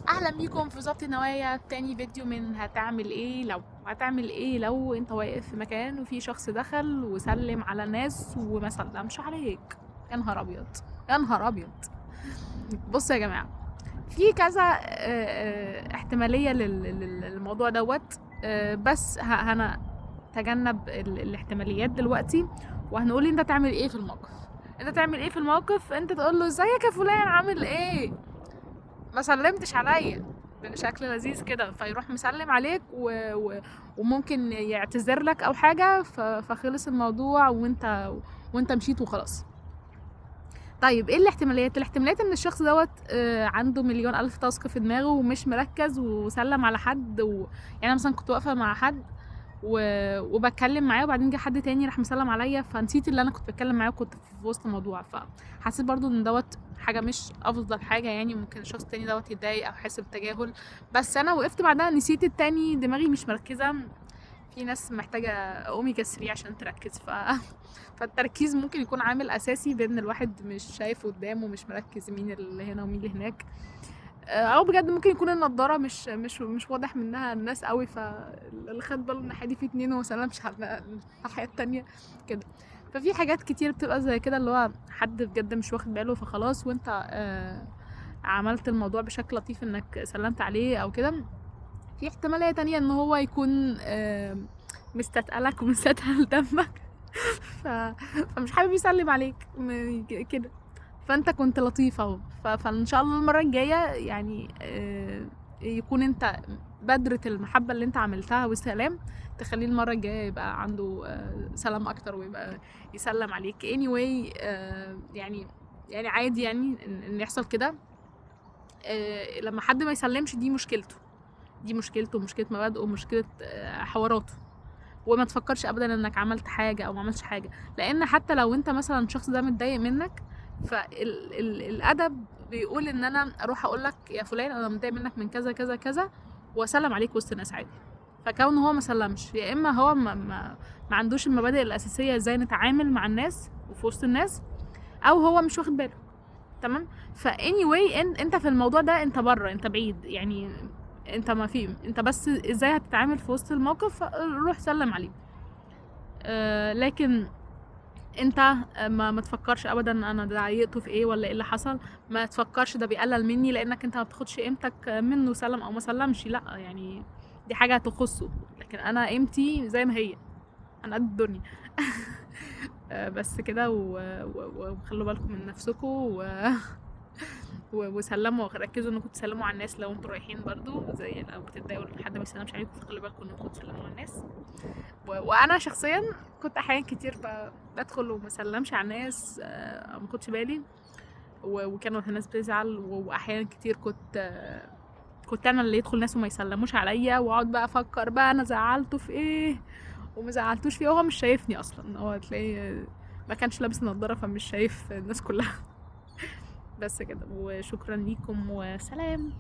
اهلا بيكم في ظبط النوايا، تاني فيديو من هتعمل ايه لو انت واقف في مكان وفي شخص دخل وسلم على ناس وما سلمش عليك. يا نهار ابيض، يا نهار ابيض. بصوا يا جماعه، في كذا احتماليه للموضوع دوت. بس هنا تجنب الاحتماليات دلوقتي، وهنقول انت تعمل ايه في الموقف. انت تقول له ازيك يا فلان، عامل ايه، ما سلمتش عليا، بشكل لذيذ كده، فيروح مسلم عليك وممكن يعتذر لك او حاجه، فخلص الموضوع وانت مشيت وخلاص. طيب ايه الاحتماليات ان الشخص دوت عنده مليون الف تاسك في دماغه ومش مركز وسلم على حد يعني انا مثلا كنت واقفه مع حد وبتكلم معاه، وبعدين جه حد تاني راح مسلم عليا، فنسيت اللي انا كنت بتكلم معاه وكنت في وسط الموضوع. فحسيت برضو ان دوت حاجه مش افضل حاجه، يعني ممكن الشخص التاني دوت يتضايق او يحس بالتجاهل، بس انا وقفت بعدها نسيت التاني، دماغي مش مركزه. في ناس محتاجه اوميجا 3 عشان تركز فالتركيز ممكن يكون عامل اساسي بان الواحد مش شايف قدامه، مش مركز مين اللي هنا ومين اللي هناك. او بجد ممكن يكون النضاره مش واضح منها الناس قوي، فاللي خد باله ان حادي فيه اتنين وما سلمش على الحياه التانية كده. ففي حاجات كتير بتبقى زي كده، اللي هو حد بجد مش واخد باله فخلاص، وانت عملت الموضوع بشكل لطيف انك سلمت عليه او كده. في احتماليه تانية ان هو يكون مستثقلك ومستثقل دمك ف... فمش حابب يسلم عليك كده، فانت كنت لطيف اهو. فان شاء الله المره الجايه يعني يكون انت بذرة المحبه اللي انت عملتها والسلام تخليه المره الجايه يبقى عنده سلام اكتر ويبقى يسلم عليك anyway. يعني عادي يعني ان يحصل كده. لما حد ما يسلمش دي مشكلته ومشكله مبادئه ومشكله حواراته، وما تفكرش ابدا انك عملت حاجه او ما عملتش حاجه، لان حتى لو انت مثلا الشخص ده متضايق منك، فالادب بيقول ان انا اروح اقول لك يا فلان انا متضايق منك من كذا كذا كذا واسلم عليك وسط الناس عادي. فكون هو ما سلمش، يا اما هو ما عندوش المبادئ الاساسيه ازاي نتعامل مع الناس وفي وسط الناس، او هو مش واخد باله. تمام. anyway انت في الموضوع ده انت بره، انت بعيد يعني، انت ما في، انت بس ازاي هتتعامل في وسط الموقف، روح سلم عليه. لكن انت ما تفكرش ابدا انا ضايقته في ايه ولا ايه اللي حصل، ما تفكرش ده بيقلل مني، لانك انت ما بتاخدش قيمتك منه سلم او ما سلمش، لا يعني دي حاجه هتخصه، لكن انا قيمتي زي ما هي، انا قد الدنيا. بس كده وخلوا بالكم من نفسكم وسلموا، ركزوا انكم تسلموا على الناس لو انتوا رايحين برضو، زي لو بتتضايقوا ان حد ما يسلمش عليكم فخلوا بالكم انكم تسلموا على الناس. وانا شخصيا كنت احيان كتير بدخل وما سلمش على الناس، ما كنتش بالي، وكانوا الناس بتزعل، واحيانا كتير كنت انا اللي يدخل ناس وما يسلموش عليا، واقعد بقى افكر بقى انا زعلته في ايه وما زعلتوش فيه، هو مش شايفني اصلا، هو تلاقيه ما كانش لابس نظاره فمش شايف الناس كلها. بس كده، وشكرا ليكم وسلام.